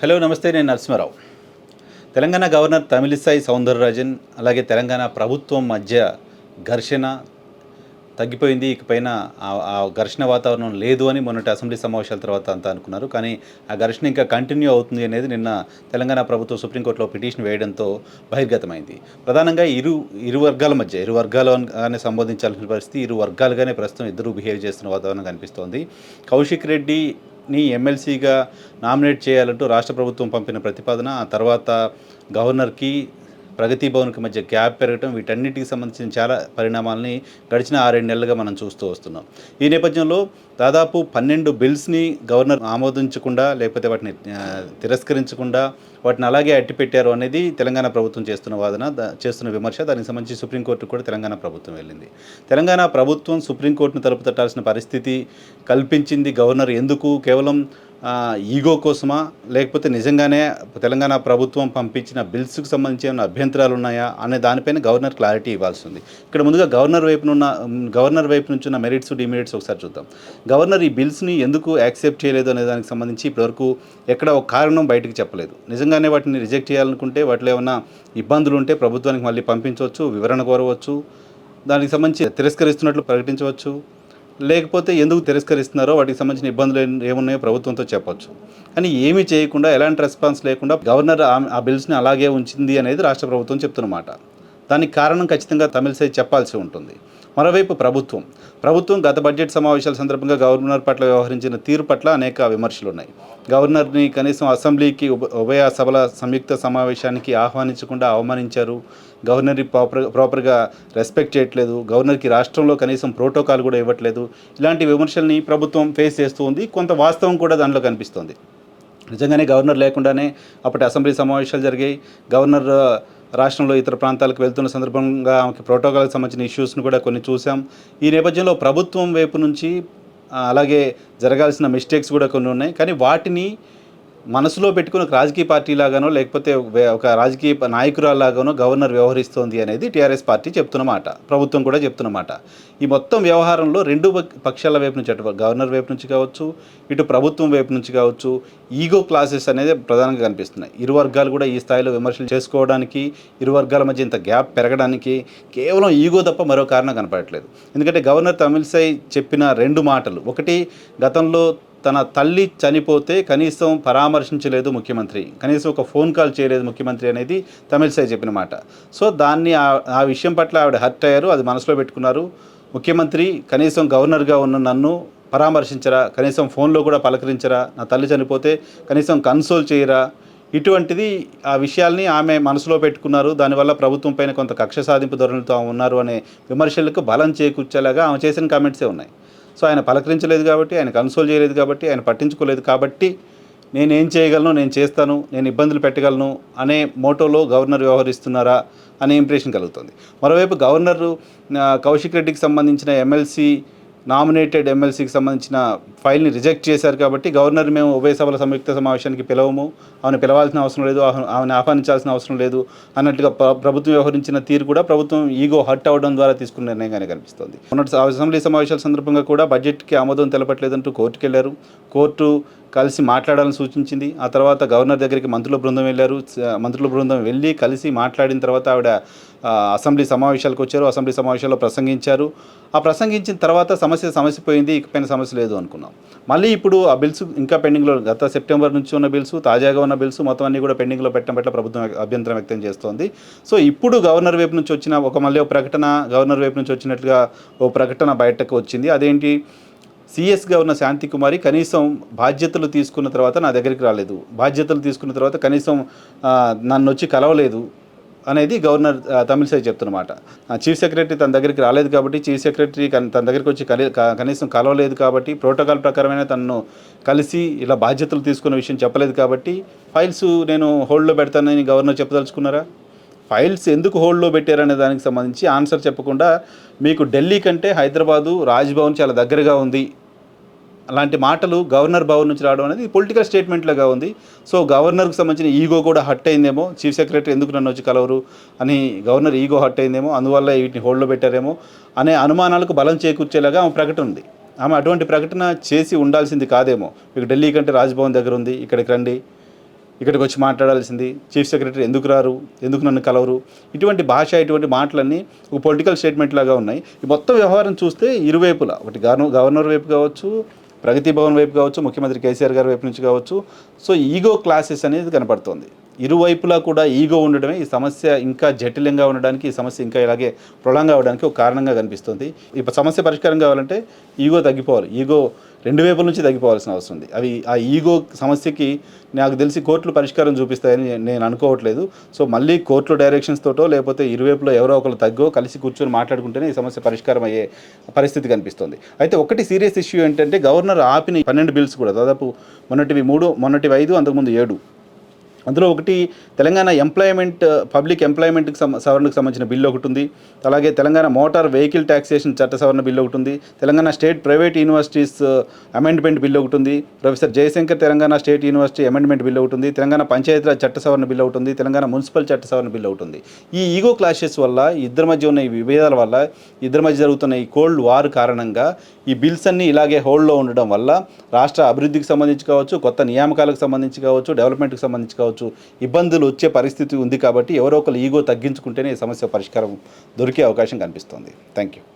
Hello నమస్తే, నేను Narasimha Rao. Telangana governor Tamilisai Soundararajan అలాగే తెలంగాణ ప్రభుత్వం మధ్య ఘర్షణ తగ్గిపోయింది. ఇకపైన ఆ ఘర్షణ వాతావరణం లేదు అని మొన్నటి అసెంబ్లీ సమావేశాల తర్వాత అంతా అనుకున్నారు. కానీ ఆ ఘర్షణ ఇంకా కంటిన్యూ అవుతుంది అనేది నిన్న తెలంగాణ ప్రభుత్వం సుప్రీంకోర్టులో పిటిషన్ వేయడంతో బహిర్గతమైంది. ప్రధానంగా ఇరు వర్గాల మధ్య ఇరు వర్గాలుగానే సంబోధించాల్సిన పరిస్థితి, ఇరు వర్గాలుగానే ప్రస్తుతం ఇద్దరు బిహేవ్ చేస్తున్న వాతావరణం కనిపిస్తోంది. కౌశిక్ రెడ్డిని ఎమ్మెల్సీగా నామినేట్ చేయాలంటూ రాష్ట్ర ప్రభుత్వం పంపిన ప్రతిపాదన, ఆ తర్వాత గవర్నర్కి ప్రగతి భవన్కి మధ్య గ్యాప్ పెరగటం, వీటన్నిటికి సంబంధించిన చాలా పరిణామాలని గడిచిన 6-7 నెలలుగా మనం చూస్తూ వస్తున్నాం. ఈ నేపథ్యంలో దాదాపు 12 బిల్స్ని గవర్నర్ ఆమోదించకుండా లేకపోతే వాటిని తిరస్కరించకుండా వాటిని అలాగే అట్టిపెట్టారు అనేది తెలంగాణ ప్రభుత్వం చేస్తున్న వాదన, చేస్తున్న విమర్శ. దానికి సంబంధించి సుప్రీంకోర్టుకు కూడా తెలంగాణ ప్రభుత్వం వెళ్ళింది. తెలంగాణ ప్రభుత్వం సుప్రీంకోర్టును తలుపు తట్టాల్సిన పరిస్థితి కల్పించింది గవర్నర్ ఎందుకు? కేవలం ఈగో కోసమా, లేకపోతే నిజంగానే తెలంగాణ ప్రభుత్వం పంపించిన బిల్స్కి సంబంధించి ఏమైనా అభ్యంతరాలు ఉన్నాయా అనే దానిపైన గవర్నర్ క్లారిటీ ఇవ్వాల్సి ఉంది. ఇక్కడ ముందుగా గవర్నర్ వైపు నుంచి ఉన్న మెరిట్స్ డిమెరిట్స్ ఒకసారి చూద్దాం. గవర్నర్ ఈ బిల్స్ని ఎందుకు యాక్సెప్ట్ చేయలేదు అనే దానికి సంబంధించి ఇప్పటివరకు ఎక్కడ ఒక కారణం బయటకు చెప్పలేదు. నిజంగానే వాటిని రిజెక్ట్ చేయాలనుకుంటే, వాటిలో ఏమైనా ఇబ్బందులు ఉంటే ప్రభుత్వానికి మళ్ళీ పంపించవచ్చు, వివరణ కోరవచ్చు, దానికి సంబంధించి తిరస్కరిస్తున్నట్లు ప్రకటించవచ్చు, లేకపోతే ఎందుకు తిరస్కరిస్తున్నారో వాటికి సంబంధించిన ఇబ్బందులు ఏమున్నాయో ప్రభుత్వంతో చెప్పొచ్చు. కానీ ఏమీ చేయకుండా, ఎలాంటి రెస్పాన్స్ లేకుండా గవర్నర్ ఆ బిల్స్ని అలాగే ఉంచింది అనేది రాష్ట్ర ప్రభుత్వం చెప్తున్నమాట. దానికి కారణం ఖచ్చితంగా తమిళిసై చెప్పాల్సి ఉంటుంది. మరోవైపు ప్రభుత్వం గత బడ్జెట్ సమావేశాల సందర్భంగా గవర్నర్ పట్ల వ్యవహరించిన తీరు పట్ల అనేక విమర్శలు ఉన్నాయి. గవర్నర్ని కనీసం అసెంబ్లీకి ఉభయ సభల సంయుక్త సమావేశానికి ఆహ్వానించకుండా అవమానించారు, గవర్నర్ని ప్రాపర్గా రెస్పెక్ట్ చేయట్లేదు, గవర్నర్కి రాష్ట్రంలో కనీసం ప్రోటోకాల్ కూడా ఇవ్వట్లేదు, ఇలాంటి విమర్శల్ని ప్రభుత్వం ఫేస్ చేస్తూ ఉంది. కొంత వాస్తవం కూడా దానిలో కనిపిస్తోంది. నిజంగానే గవర్నర్ లేకుండానే అప్పటి అసెంబ్లీ సమావేశాలు జరిగాయి. గవర్నర్ రాష్ట్రంలో ఇతర ప్రాంతాలకు వెళ్తున్న సందర్భంగా ఆమెకి ప్రోటోకాల్కి సంబంధించిన ఇష్యూస్ను కూడా కొన్ని చూసాం. ఈ నేపథ్యంలో ప్రభుత్వం వైపు నుంచి అలాగే జరగాల్సిన మిస్టేక్స్ కూడా కొన్ని ఉన్నాయి. కానీ వాటిని మనసులో పెట్టుకుని ఒక రాజకీయ పార్టీ లాగానో, లేకపోతే ఒక రాజకీయ నాయకురాల్లాగానో గవర్నర్ వ్యవహరిస్తోంది అనేది టీఆర్ఎస్ పార్టీ చెప్తున్నమాట, ప్రభుత్వం కూడా చెప్తున్నమాట. ఈ మొత్తం వ్యవహారంలో రెండు పక్షాల వైపు నుంచి, అటు గవర్నర్ వైపు నుంచి కావచ్చు, ఇటు ప్రభుత్వం వైపు నుంచి కావచ్చు, ఈగో క్లాసెస్ అనేది ప్రధానంగా కనిపిస్తున్నాయి. ఇరు వర్గాలు కూడా ఈ స్థాయిలో విమర్శలు చేసుకోవడానికి, ఇరు వర్గాల మధ్య ఇంత గ్యాప్ పెరగడానికి కేవలం ఈగో తప్ప మరో కారణం కనపడట్లేదు. ఎందుకంటే గవర్నర్ తమిళిసై చెప్పిన 2 మాటలు, ఒకటి, గతంలో తన తల్లి చనిపోతే కనీసం పరామర్శించలేదు ముఖ్యమంత్రి, కనీసం ఒక ఫోన్ కాల్ చేయలేదు ముఖ్యమంత్రి అనేది తమిళిసై చెప్పిన మాట. సో దాన్ని ఆ విషయం పట్ల ఆవిడ హర్ట్ అయ్యారు, అది మనసులో పెట్టుకున్నారు. ముఖ్యమంత్రి కనీసం గవర్నర్గా ఉన్న నన్ను పరామర్శించరా, కనీసం ఫోన్లో కూడా పలకరించరా, నా తల్లి చనిపోతే కనీసం కన్సోల్ చేయరా, ఇటువంటిది ఆ విషయాల్ని ఆమె మనసులో పెట్టుకున్నారు. దానివల్ల ప్రభుత్వం పైన కొంత కక్ష సాధింపు ధోరణితో ఉన్నారు అనే విమర్శలకు బలం చేకూర్చేలాగా ఆమె చేసిన కామెంట్సే ఉన్నాయి. సో ఆయన పలకరించలేదు కాబట్టి, ఆయన కన్సోల్ చేయలేదు కాబట్టి, ఆయన పట్టించుకోలేదు కాబట్టి, నేనేం చేయగలను, నేను చేస్తాను, నేను ఇబ్బందులు పెట్టగలను అనే మోటోలో గవర్నర్ వ్యవహరిస్తున్నారా అనే ఇంప్రెషన్ కలుగుతుంది. మరోవైపు గవర్నరు కౌశిక్ రెడ్డికి సంబంధించిన నామినేటెడ్ ఎమ్మెల్సీకి సంబంధించిన ఫైల్ని రిజెక్ట్ చేశారు కాబట్టి గవర్నర్ మేము ఉభయ సభల సంయుక్త సమావేశానికి పిలవము, ఆమెను పిలవాల్సిన అవసరం లేదు, ఆమెను ఆహ్వానించాల్సిన అవసరం లేదు అన్నట్టుగా ప్రభుత్వం వ్యవహరించిన తీరు కూడా ప్రభుత్వం ఈగో హర్ట్ అవ్వడం ద్వారా తీసుకున్న నిర్ణయంగానే కనిపిస్తుంది. మొన్నటి అసెంబ్లీ సమావేశాల సందర్భంగా కూడా బడ్జెట్కి ఆమోదం తెలపట్లేదంటూ కోర్టుకు వెళ్ళారు. కోర్టు కలిసి మాట్లాడాలని సూచించింది. ఆ తర్వాత గవర్నర్ దగ్గరికి మంత్రుల బృందం వెళ్ళారు. మంత్రుల బృందం వెళ్ళి కలిసి మాట్లాడిన తర్వాత ఆవిడ అసెంబ్లీ సమావేశాలకు వచ్చారు. అసెంబ్లీ సమావేశాల్లో ప్రసంగించారు. ఆ ప్రసంగించిన తర్వాత సమస్య పోయింది, ఇకపైన సమస్య లేదు అనుకున్నాం. మళ్ళీ ఇప్పుడు ఆ బిల్స్ ఇంకా పెండింగ్లో, గత సెప్టెంబర్ నుంచి ఉన్న బిల్స్, తాజాగా ఉన్న బిల్స్ మొత్తం అన్నీ కూడా పెండింగ్లో పెట్టడం పట్ల ప్రభుత్వం అభ్యంతరం వ్యక్తం చేస్తోంది. సో ఇప్పుడు గవర్నర్ వైపు నుంచి వచ్చిన మళ్ళీ ఒక ప్రకటన, గవర్నర్ వైపు నుంచి వచ్చినట్లుగా ఓ ప్రకటన బయటకు వచ్చింది. అదేంటి, సీఎస్గా ఉన్న శాంతికుమారి కనీసం బాధ్యతలు తీసుకున్న తర్వాత నా దగ్గరికి రాలేదు, బాధ్యతలు తీసుకున్న తర్వాత కనీసం నన్ను వచ్చి కలవలేదు అనేది గవర్నర్ తమిళిసై చెప్తున్నమాట. చీఫ్ సెక్రటరీ తన దగ్గరికి రాలేదు కాబట్టి, చీఫ్ సెక్రటరీ తన దగ్గరికి వచ్చి కనీసం కలవలేదు కాబట్టి, ప్రోటోకాల్ ప్రకారమైన తనను కలిసి ఇలా బాధ్యతలు తీసుకున్న విషయం చెప్పలేదు కాబట్టి ఫైల్స్ నేను హోల్డ్లో పెడతానని గవర్నర్ చెప్పదలుచుకున్నారా? ఫైల్స్ ఎందుకు హోల్డ్లో పెట్టారనే దానికి సంబంధించి ఆన్సర్ చెప్పకుండా, మీకు ఢిల్లీ కంటే హైదరాబాదు రాజ్భవన్ చాలా దగ్గరగా ఉంది అలాంటి మాటలు గవర్నర్ భవన్ నుంచి రావడం అనేది పొలిటికల్ స్టేట్మెంట్ లాగా ఉంది. సో గవర్నర్కి సంబంధించిన ఈగో కూడా హర్ట్ అయిందేమో, చీఫ్ సెక్రటరీ ఎందుకు నన్ను వచ్చి కలవరు అని గవర్నర్ ఈగో హర్ట్ అయిందేమో, అందువల్ల వీటిని హోల్డ్లో పెట్టారేమో అనే అనుమానాలకు బలం చేకూర్చేలాగా ఆమె ప్రకటన ఉంది. ఆమె అటువంటి ప్రకటన చేసి ఉండాల్సింది కాదేమో. మీకు ఢిల్లీ కంటే రాజ్భవన్ దగ్గర ఉంది, ఇక్కడికి రండి, ఇక్కడికి వచ్చి మాట్లాడాల్సింది, చీఫ్ సెక్రటరీ ఎందుకు రారు, ఎందుకు నన్ను కలవరు, ఇటువంటి భాష, ఇటువంటి మాటలన్నీ ఒక పొలిటికల్ స్టేట్మెంట్ లాగా ఉన్నాయి. ఈ మొత్తం వ్యవహారం చూస్తే ఇరువైపులా, ఒకటి గవర్నర్ వైపు కావచ్చు, ప్రగతి భవన్ వైపు కావచ్చు, ముఖ్యమంత్రి కేసీఆర్ గారి వైపు నుంచి కావచ్చు, సో ఈగో క్లాసెస్ అనేది కనపడుతోంది. ఇరువైపులా కూడా ఈగో ఉండడమే ఈ సమస్య ఇంకా జటిలంగా ఉండడానికి, ఈ సమస్య ఇంకా ఇలాగే ప్రొలాంగ్ అవ్వడానికి ఒక కారణంగా కనిపిస్తుంది. ఈ సమస్య పరిష్కారం కావాలంటే ఈగో తగ్గిపోవాలి. ఈగో రెండు వైపుల నుంచి తగ్గిపోవాల్సిన అవసరం ఉంది. ఆ ఈగో సమస్యకి నాకు తెలిసి కోర్టులు పరిష్కారం చూపిస్తాయని నేను అనుకోవట్లేదు. సో మళ్ళీ కోర్టుల డైరెక్షన్స్ తోటో లేకపోతే ఇరువైపులో ఎవరో ఒకరు తగ్గో కలిసి కూర్చొని మాట్లాడుకుంటేనే ఈ సమస్య పరిష్కారం అయ్యే పరిస్థితి కనిపిస్తుంది. అయితే ఒకటి సీరియస్ ఇష్యూ ఏంటంటే గవర్నర్ ఆపిన 12 బిల్స్ కూడా దాదాపు మొన్నటివి 3, మొన్నటివి 5, అంతకుముందు 7. అందులో ఒకటి తెలంగాణ పబ్లిక్ ఎంప్లాయ్మెంట్కి సవరణకు సంబంధించిన బిల్లు ఒకటి ఉంది. అలాగే తెలంగాణ మోటార్ వెహికల్ ట్యాక్సేషన్ చట్ట సవరణ బిల్లు ఒకటి ఉంది. Telangana state private universities amendment bill ఒకటి ఉంది. Professor Jayashankar Telangana state university amendment bill ఒకటి ఉంది. తెలంగాణ పంచాయతీరాజ్ చట్ట సవరణ బిల్లు ఒకటి ఉంది. తెలంగాణ మున్సిపల్ చట్ట సవరణ బిల్లు ఒకటి ఉంది. ఈ ఈగో క్లాషెస్ వల్ల, ఇద్దరి మధ్య ఉన్న ఈ విభేదాల వల్ల, ఇద్దరి మధ్య జరుగుతున్న ఈ కోల్డ్ వార్ కారణంగా ఈ బిల్స్ అన్నీ ఇలాగే హోల్డ్లో ఉండడం వల్ల రాష్ట్ర అభివృద్ధికి సంబంధించి కావచ్చు, కొత్త నియామకాలకు సంబంధించి కావచ్చు, డెవలప్మెంట్కి సంబంధించి కావచ్చు, ఇబ్బందులు వచ్చే పరిస్థితి ఉంది. కాబట్టి ఎవరో ఒకరు ఈగో తగ్గించుకుంటేనే ఈ సమస్య పరిష్కారం దొరికే అవకాశం కనిపిస్తుంది. Thank you.